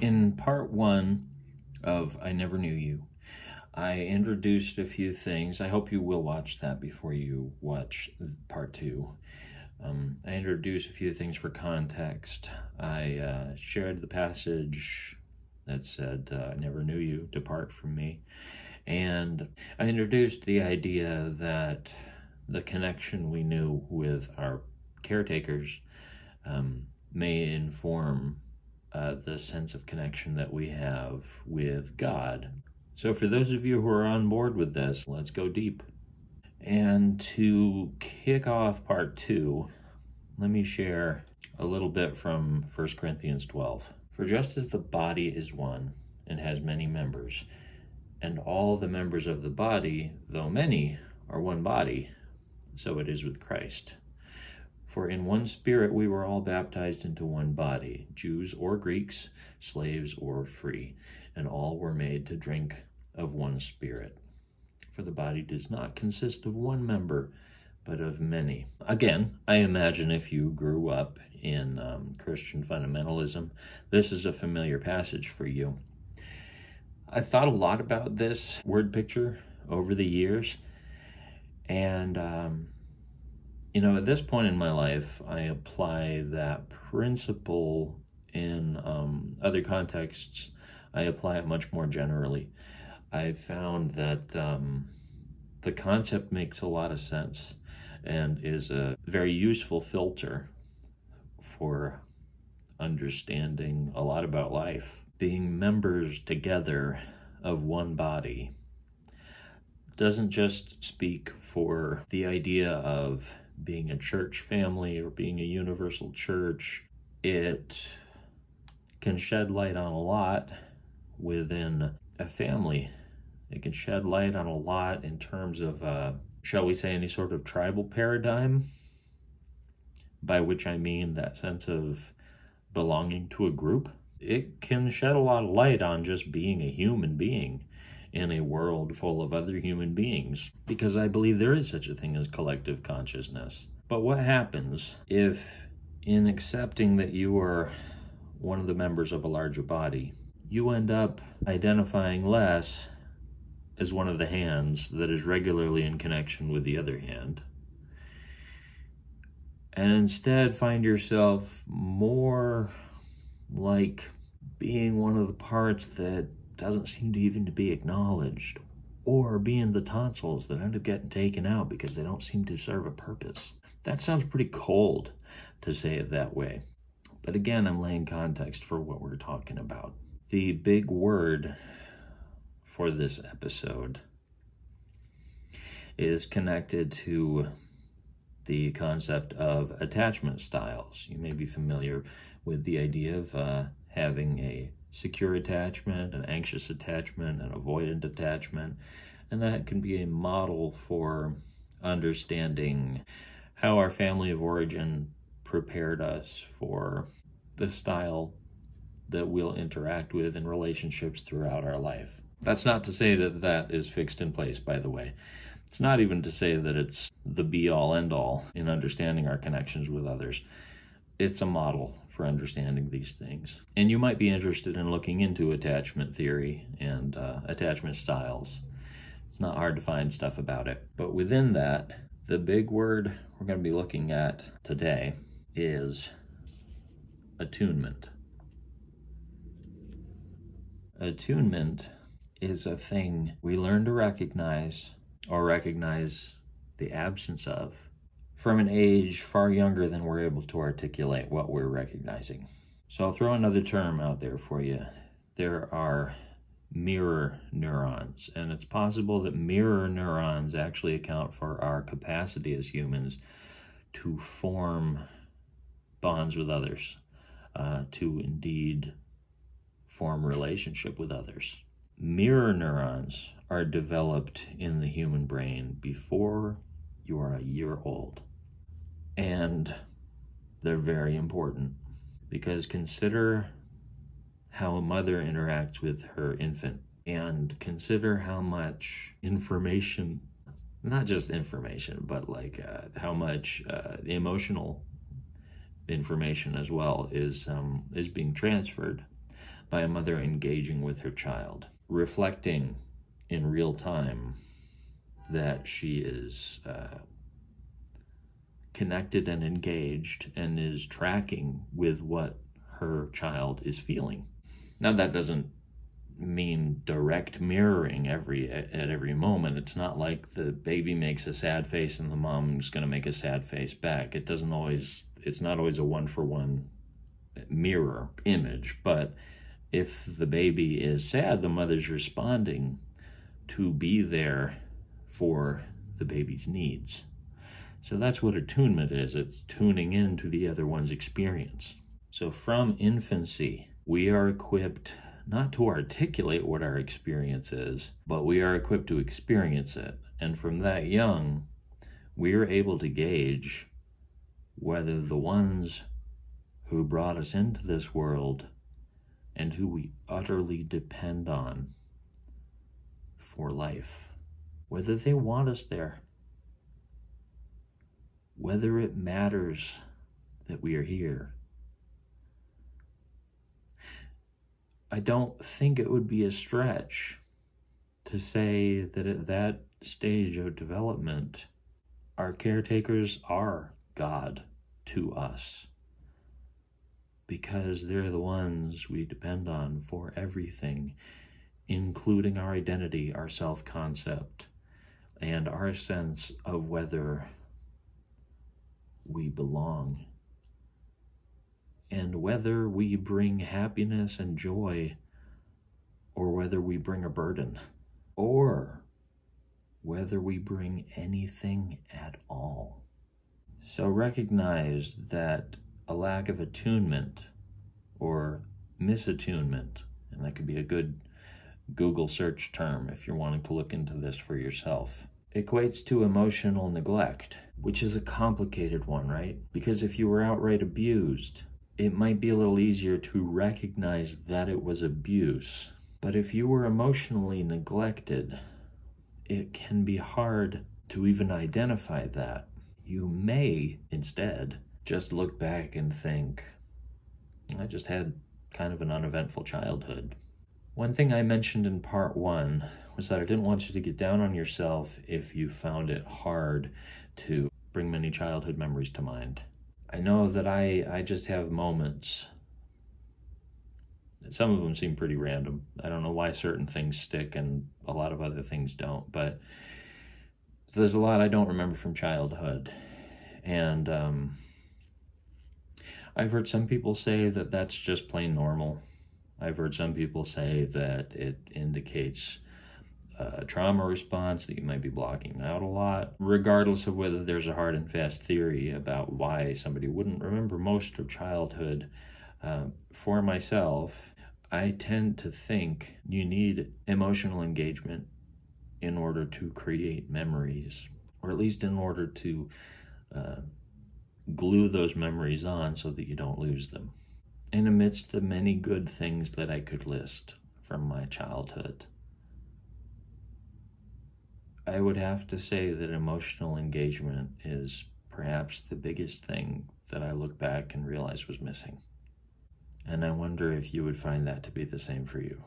In part one of I Never Knew You, I introduced a few things. I hope you will watch that before you watch part two. I introduced a few things for context. I shared the passage that said, I never knew you, depart from me. And I introduced the idea that the connection we knew with our caretakers may inform the sense of connection that we have with God. So for those of you who are on board with this, let's go deep. And to kick off part two, let me share a little bit from 1 Corinthians 12. For just as the body is one and has many members, and all the members of the body, though many, are one body, so it is with Christ. For in one Spirit we were all baptized into one body, Jews or Greeks, slaves or free, and all were made to drink of one Spirit. For the body does not consist of one member, but of many. Again, I imagine if you grew up in Christian fundamentalism, this is a familiar passage for you. I thought a lot about this word picture over the years, and at this point in my life, I apply that principle in other contexts. I apply it much more generally. I found that the concept makes a lot of sense and is a very useful filter for understanding a lot about life. Being members together of one body doesn't just speak for the idea of being a church family or being a universal church. It can shed light on a lot within a family. It can shed light on a lot in terms of, shall we say, any sort of tribal paradigm, by which I mean that sense of belonging to a group. It can shed a lot of light on just being a human being in a world full of other human beings, because I believe there is such a thing as collective consciousness. But what happens if, in accepting that you are one of the members of a larger body, you end up identifying less as one of the hands that is regularly in connection with the other hand, and instead find yourself more like being one of the parts that doesn't seem to even to be acknowledged, or being the tonsils that end up getting taken out because they don't seem to serve a purpose. That sounds pretty cold to say it that way. But again, I'm laying context for what we're talking about. The big word for this episode is connected to the concept of attachment styles. You may be familiar with the idea of having a secure attachment, an anxious attachment, an avoidant attachment, and that can be a model for understanding how our family of origin prepared us for the style that we'll interact with in relationships throughout our life. That's not to say that that is fixed in place, by the way. It's not even to say that it's the be-all, end-all in understanding our connections with others. It's a model for understanding these things. And you might be interested in looking into attachment theory and attachment styles. It's not hard to find stuff about it. But within that, the big word we're going to be looking at today is attunement. Attunement is a thing we learn to recognize, or recognize the absence of, from an age far younger than we're able to articulate what we're recognizing. So I'll throw another term out there for you. There are mirror neurons, and it's possible that mirror neurons actually account for our capacity as humans to form bonds with others, to indeed form relationship with others. Mirror neurons are developed in the human brain before you are a year old. And they're very important, because consider how a mother interacts with her infant, and consider how much information, not just information, but like how much emotional information as well is being transferred by a mother engaging with her child, reflecting in real time that she is connected and engaged and is tracking with what her child is feeling. Now, that doesn't mean direct mirroring at every moment. It's not like the baby makes a sad face and the mom's going to make a sad face back. It's not always a one-for-one mirror image, but if the baby is sad, the mother's responding to be there for the baby's needs. So that's what attunement is. It's tuning into the other one's experience. So from infancy, we are equipped not to articulate what our experience is, but we are equipped to experience it. And from that young, we are able to gauge whether the ones who brought us into this world and who we utterly depend on for life, whether they want us there, whether it matters that we are here. I don't think it would be a stretch to say that at that stage of development, our caretakers are God to us, because they're the ones we depend on for everything, including our identity, our self-concept, and our sense of whether we belong, and whether we bring happiness and joy, or whether we bring a burden, or whether we bring anything at all. So recognize that a lack of attunement or misattunement, and that could be a good Google search term if you're wanting to look into this for yourself, equates to emotional neglect, which is a complicated one, right? Because if you were outright abused, it might be a little easier to recognize that it was abuse. But if you were emotionally neglected, it can be hard to even identify that. You may instead just look back and think, I just had kind of an uneventful childhood. One thing I mentioned in part 1 was that I didn't want you to get down on yourself if you found it hard to bring many childhood memories to mind. I know that I just have moments. Some of them seem pretty random. I don't know why certain things stick and a lot of other things don't, but there's a lot I don't remember from childhood. And I've heard some people say that that's just plain normal. I've heard some people say that it indicates a trauma response, that you might be blocking out a lot, regardless of whether there's a hard and fast theory about why somebody wouldn't remember most of childhood. For myself, I tend to think you need emotional engagement in order to create memories, or at least in order to glue those memories on so that you don't lose them. And amidst the many good things that I could list from my childhood, I would have to say that emotional engagement is perhaps the biggest thing that I look back and realize was missing. And I wonder if you would find that to be the same for you.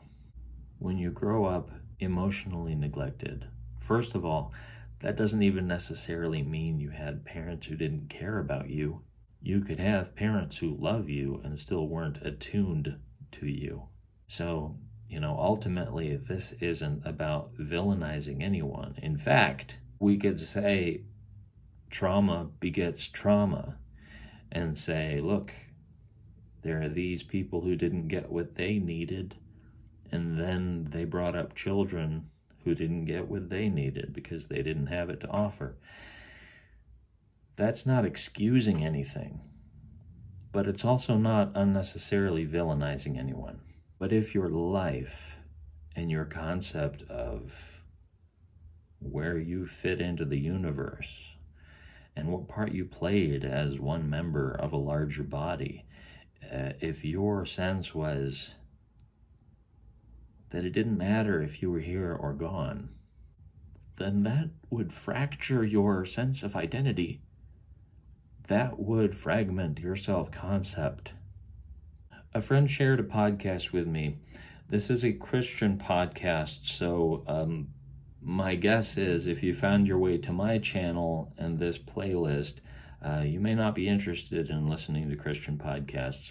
When you grow up emotionally neglected, first of all, that doesn't even necessarily mean you had parents who didn't care about you. You could have parents who love you and still weren't attuned to you. So, ultimately, this isn't about villainizing anyone. In fact, we could say trauma begets trauma and say, look, there are these people who didn't get what they needed, and then they brought up children who didn't get what they needed because they didn't have it to offer. That's not excusing anything, but it's also not unnecessarily villainizing anyone. But if your life and your concept of where you fit into the universe and what part you played as one member of a larger body, if your sense was that it didn't matter if you were here or gone, then that would fracture your sense of identity. That would fragment your self-concept. A friend shared a podcast with me. This is a Christian podcast, so my guess is if you found your way to my channel and this playlist, you may not be interested in listening to Christian podcasts.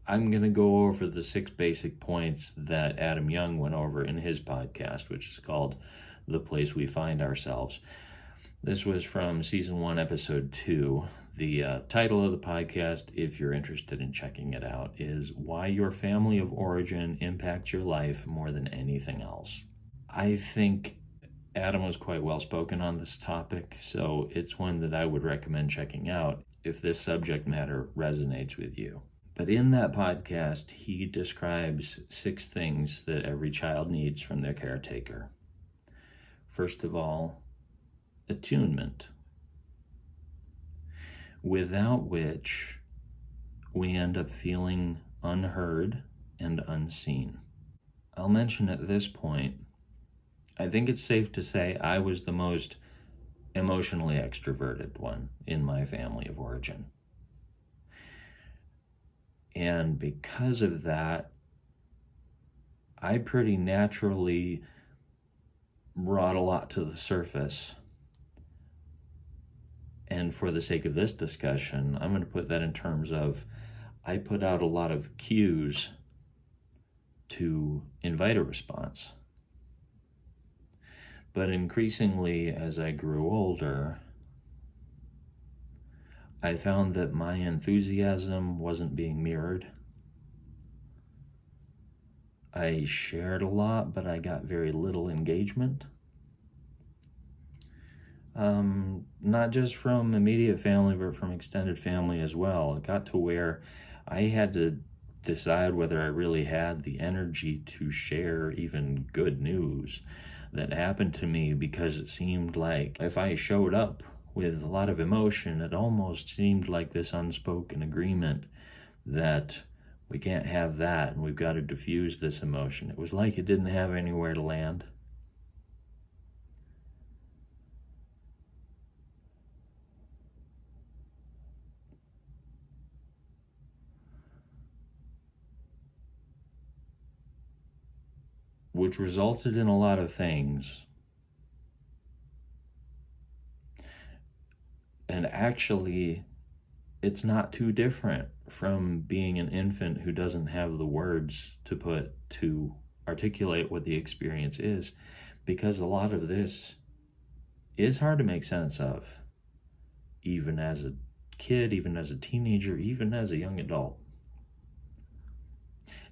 I'm going to go over the 6 basic points that Adam Young went over in his podcast, which is called The Place We Find Ourselves. This was from Season 1, Episode 2. The title of the podcast, if you're interested in checking it out, is Why Your Family of Origin Impacts Your Life More Than Anything Else. I think Adam was quite well spoken on this topic, so it's one that I would recommend checking out if this subject matter resonates with you. But in that podcast, he describes 6 things that every child needs from their caretaker. First of all, attunement, without which we end up feeling unheard and unseen. I'll mention at this point, I think it's safe to say I was the most emotionally extroverted one in my family of origin. And because of that, I pretty naturally brought a lot to the surface. And for the sake of this discussion, I'm going to put that in terms of I put out a lot of cues to invite a response. But increasingly, as I grew older, I found that my enthusiasm wasn't being mirrored. I shared a lot, but I got very little engagement. Not just from immediate family, but from extended family as well. It got to where I had to decide whether I really had the energy to share even good news that happened to me, because it seemed like if I showed up with a lot of emotion, it almost seemed like this unspoken agreement that we can't have that and we've got to diffuse this emotion. It was like it didn't have anywhere to land. Which resulted in a lot of things. And actually, it's not too different from being an infant who doesn't have the words to articulate what the experience is, because a lot of this is hard to make sense of, even as a kid, even as a teenager, even as a young adult.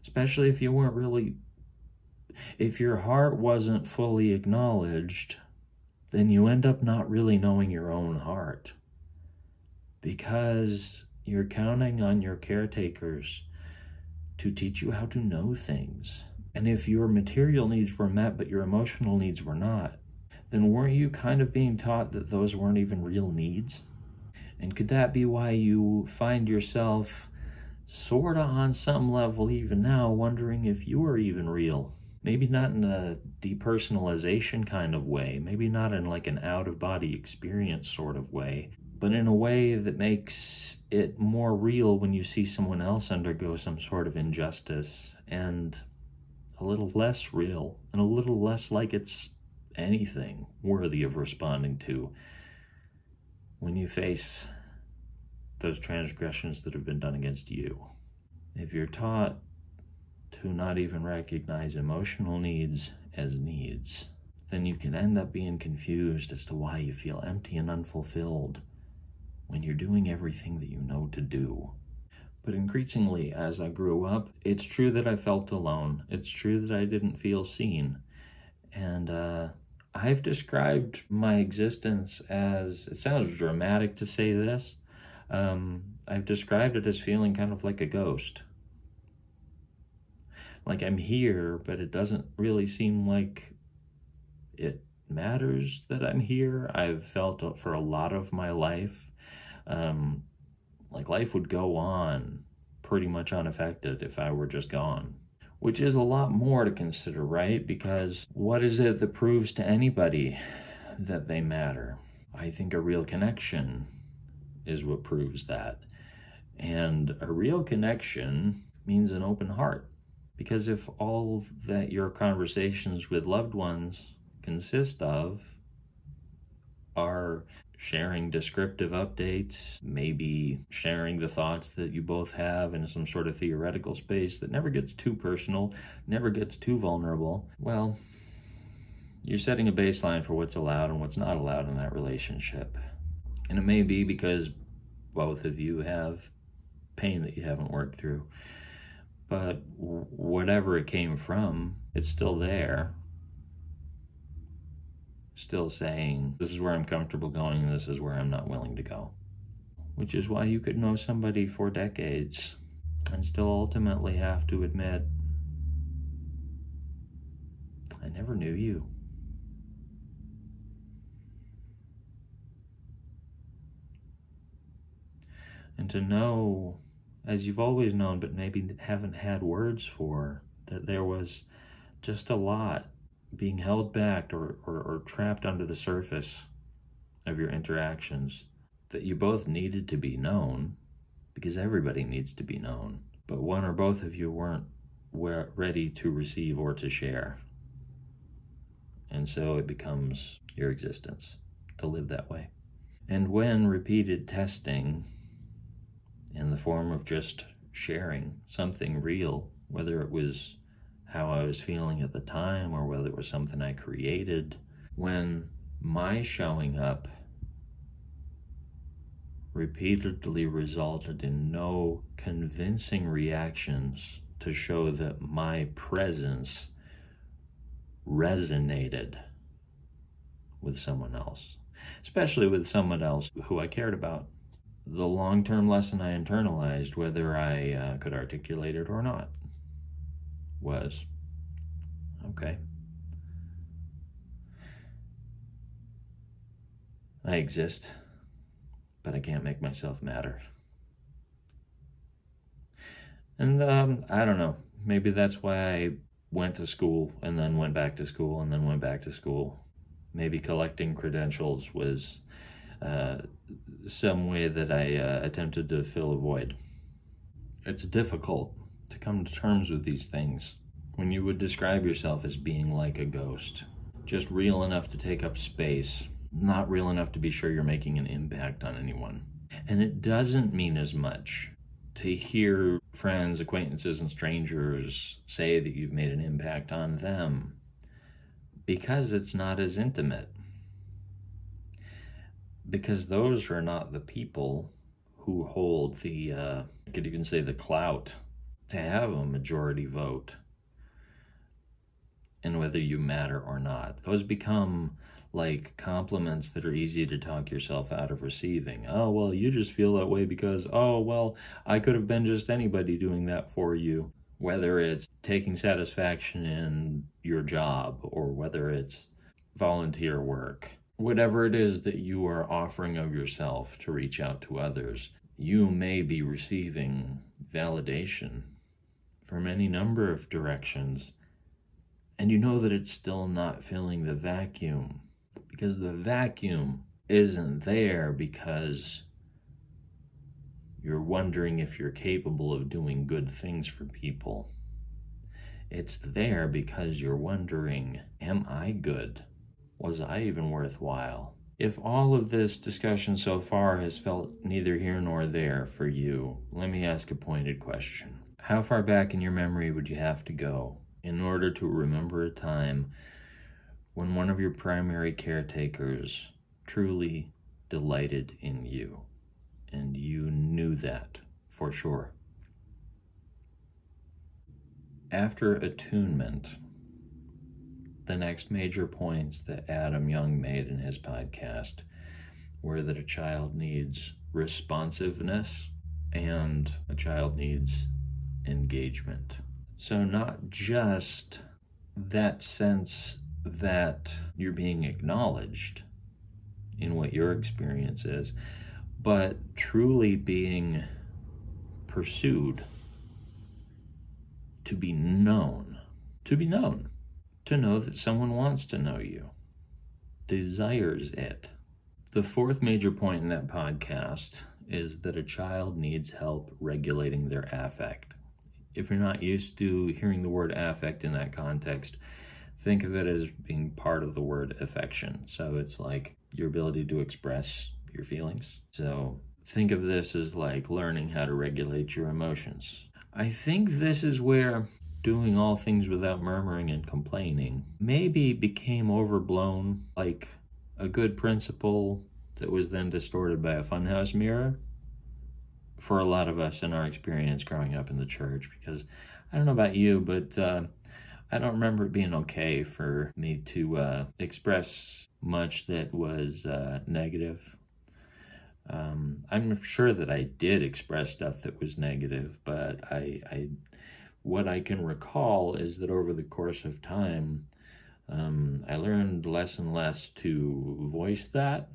Especially if if your heart wasn't fully acknowledged, then you end up not really knowing your own heart, because you're counting on your caretakers to teach you how to know things. And if your material needs were met, but your emotional needs were not, then weren't you kind of being taught that those weren't even real needs? And could that be why you find yourself sort of on some level even now wondering if you are even real? Maybe not in a depersonalization kind of way, maybe not in like an out-of-body experience sort of way, but in a way that makes it more real when you see someone else undergo some sort of injustice, and a little less real, and a little less like it's anything worthy of responding to when you face those transgressions that have been done against you. If you're taught to not even recognize emotional needs as needs, then you can end up being confused as to why you feel empty and unfulfilled when you're doing everything that you know to do. But increasingly, as I grew up, it's true that I felt alone. It's true that I didn't feel seen. And I've described my existence as, it sounds dramatic to say this, I've described it as feeling kind of like a ghost. Like I'm here, but it doesn't really seem like it matters that I'm here. I've felt for a lot of my life, like life would go on pretty much unaffected if I were just gone. Which is a lot more to consider, right? Because what is it that proves to anybody that they matter? I think a real connection is what proves that. And a real connection means an open heart. Because if all that your conversations with loved ones consist of are sharing descriptive updates, maybe sharing the thoughts that you both have in some sort of theoretical space that never gets too personal, never gets too vulnerable, well, you're setting a baseline for what's allowed and what's not allowed in that relationship. And it may be because both of you have pain that you haven't worked through. But whatever it came from, it's still there. Still saying, this is where I'm comfortable going and this is where I'm not willing to go. Which is why you could know somebody for decades and still ultimately have to admit, I never knew you. And to know, as you've always known, but maybe haven't had words for, that there was just a lot being held back or trapped under the surface of your interactions that you both needed to be known, because everybody needs to be known, but one or both of you weren't ready to receive or to share. And so it becomes your existence to live that way. And when repeated testing in the form of just sharing something real, whether it was how I was feeling at the time or whether it was something I created, when my showing up repeatedly resulted in no convincing reactions to show that my presence resonated with someone else, especially with someone else who I cared about. The long-term lesson I internalized, whether I could articulate it or not, was, okay, I exist, but I can't make myself matter. And I don't know, maybe that's why I went to school and then went back to school and then went back to school. Maybe collecting credentials was some way that I attempted to fill a void. It's difficult to come to terms with these things when you would describe yourself as being like a ghost, just real enough to take up space, not real enough to be sure you're making an impact on anyone. And it doesn't mean as much to hear friends, acquaintances, and strangers say that you've made an impact on them, because it's not as intimate. Because those are not the people who hold the, I could even say the clout to have a majority vote in whether you matter or not. Those become like compliments that are easy to talk yourself out of receiving. Oh, well, you just feel that way because, oh, well, I could have been just anybody doing that for you. Whether it's taking satisfaction in your job or whether it's volunteer work. Whatever it is that you are offering of yourself to reach out to others, you may be receiving validation from any number of directions, and you know that it's still not filling the vacuum, because the vacuum isn't there because you're wondering if you're capable of doing good things for people. It's there because you're wondering, am I good? Was I even worthwhile? If all of this discussion so far has felt neither here nor there for you, let me ask a pointed question. How far back in your memory would you have to go in order to remember a time when one of your primary caretakers truly delighted in you, and you knew that for sure? After attunement, the next major points that Adam Young made in his podcast were that a child needs responsiveness and a child needs engagement. So not just that sense that you're being acknowledged in what your experience is, but truly being pursued, to be known, to know that someone wants to know you, desires it. The fourth major point in that podcast is that a child needs help regulating their affect. If you're not used to hearing the word affect in that context, think of it as being part of the word affection. So it's like your ability to express your feelings. So think of this as like learning how to regulate your emotions. I think this is where doing all things without murmuring and complaining maybe became overblown, like a good principle that was then distorted by a funhouse mirror for a lot of us in our experience growing up in the church. Because I don't know about you, but I don't remember it being okay for me to express much that was negative. I'm sure that I did express stuff that was negative, but what I can recall is that over the course of time, I learned less and less to voice that.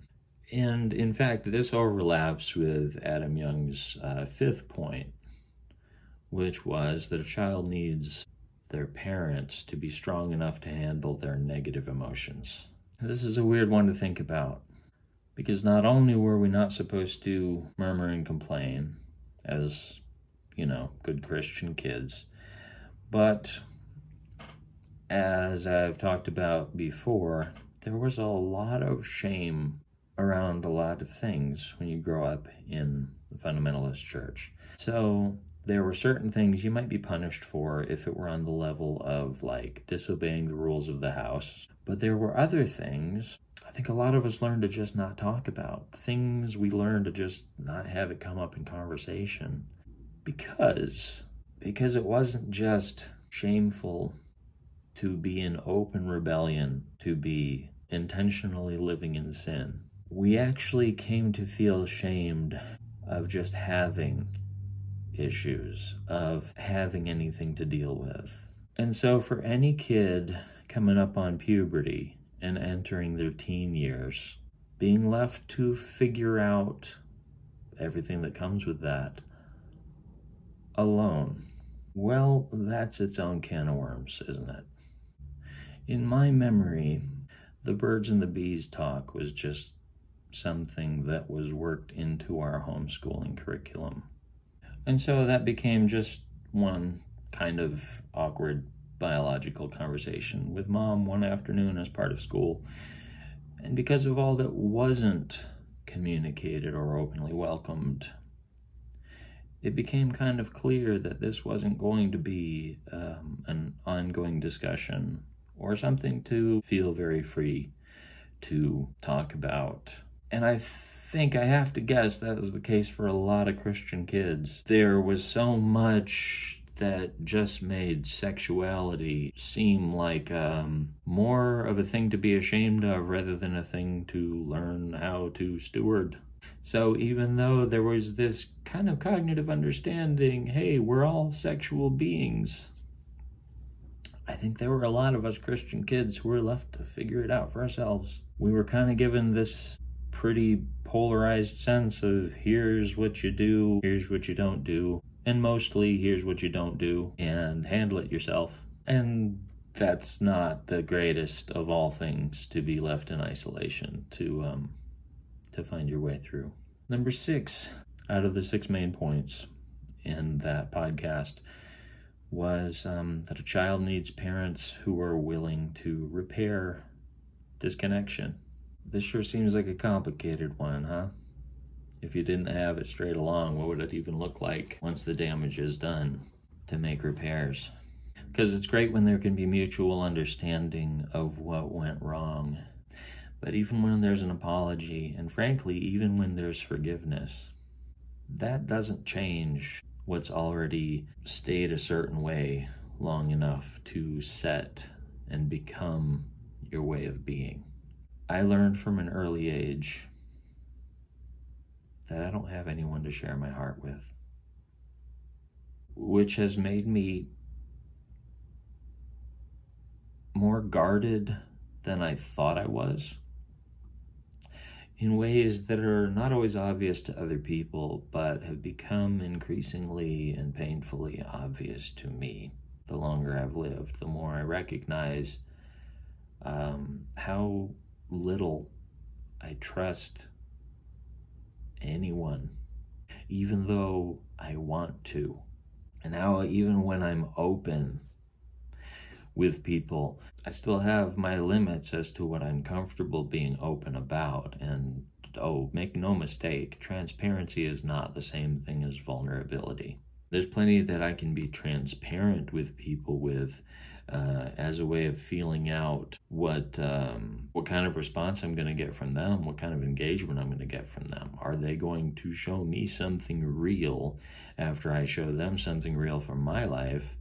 And in fact, this overlaps with Adam Young's fifth point, which was that a child needs their parents to be strong enough to handle their negative emotions. This is a weird one to think about, because not only were we not supposed to murmur and complain as, good Christian kids, but as I've talked about before, there was a lot of shame around a lot of things when you grow up in the fundamentalist church. So there were certain things you might be punished for if it were on the level of like disobeying the rules of the house. But there were other things I think a lot of us learned to just not talk about. Things we learned to just not have it come up in conversation. Because it wasn't just shameful to be in open rebellion, to be intentionally living in sin. We actually came to feel ashamed of just having issues, of having anything to deal with. And so for any kid coming up on puberty and entering their teen years, being left to figure out everything that comes with that alone, well, that's its own can of worms, isn't it? In my memory, the birds and the bees talk was just something that was worked into our homeschooling curriculum. And so that became just one kind of awkward biological conversation with Mom one afternoon as part of school. And because of all that wasn't communicated or openly welcomed, it became kind of clear that this wasn't going to be an ongoing discussion or something to feel very free to talk about. And I think I have to guess that was the case for a lot of Christian kids. There was so much that just made sexuality seem like more of a thing to be ashamed of rather than a thing to learn how to steward. So even though there was this kind of cognitive understanding, hey, we're all sexual beings, I think there were a lot of us Christian kids who were left to figure it out for ourselves. We were kind of given this pretty polarized sense of here's what you do, here's what you don't do, and mostly here's what you don't do, and handle it yourself. And that's not the greatest of all things, to be left in isolation to find your way through. Number 6 out of the 6 main points in that podcast was that a child needs parents who are willing to repair disconnection. This sure seems like a complicated one, huh? If you didn't have it straight along, what would it even look like once the damage is done to make repairs? Because it's great when there can be mutual understanding of what went wrong. But even when there's an apology, and frankly, even when there's forgiveness, that doesn't change what's already stayed a certain way long enough to set and become your way of being. I learned from an early age that I don't have anyone to share my heart with, which has made me more guarded than I thought I was, in ways that are not always obvious to other people, but have become increasingly and painfully obvious to me. The longer I've lived, the more I recognize how little I trust anyone even though I want to. And now, even when I'm open with people, I still have my limits as to what I'm comfortable being open about. And oh, make no mistake, transparency is not the same thing as vulnerability. There's plenty that I can be transparent with people with as a way of feeling out what kind of response I'm going to get from them, what kind of engagement I'm going to get from them. Are they going to show me something real after I show them something real from my life?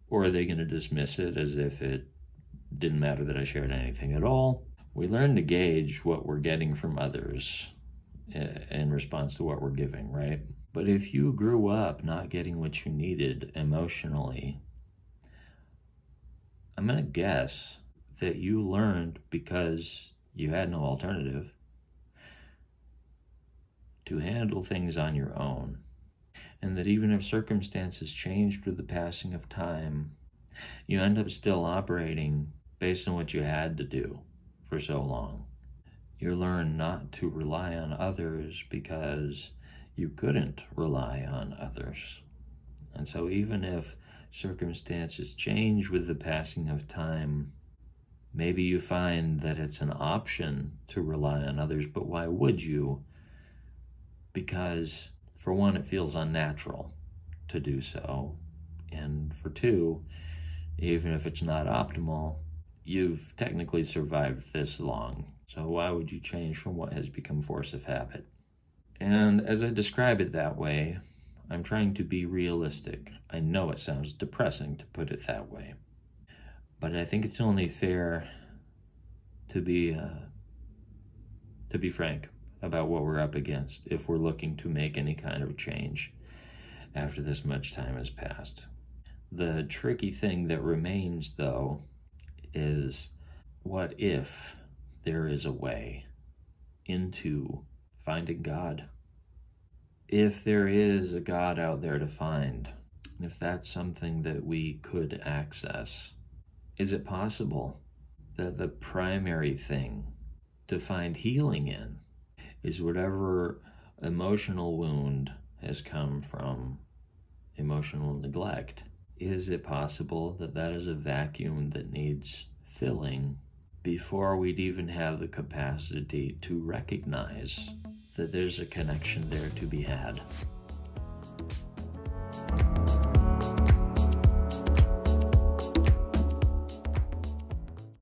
Or are they going to dismiss it as if it didn't matter that I shared anything at all? We learn to gauge what we're getting from others in response to what we're giving, right? But if you grew up not getting what you needed emotionally, I'm going to guess that you learned, because you had no alternative, to handle things on your own. And that even if circumstances changed with the passing of time, you end up still operating based on what you had to do for so long. You learn not to rely on others because you couldn't rely on others. And so even if circumstances change with the passing of time, maybe you find that it's an option to rely on others, but why would you? Because for one, it feels unnatural to do so. And for two, even if it's not optimal, you've technically survived this long. So why would you change from what has become force of habit? And as I describe it that way, I'm trying to be realistic. I know it sounds depressing to put it that way, but I think it's only fair to be frank about what we're up against if we're looking to make any kind of change after this much time has passed. The tricky thing that remains, though, is what if there is a way into finding God? If there is a God out there to find, if that's something that we could access, is it possible that the primary thing to find healing in is whatever emotional wound has come from emotional neglect? Is it possible that that is a vacuum that needs filling before we'd even have the capacity to recognize that there's a connection there to be had?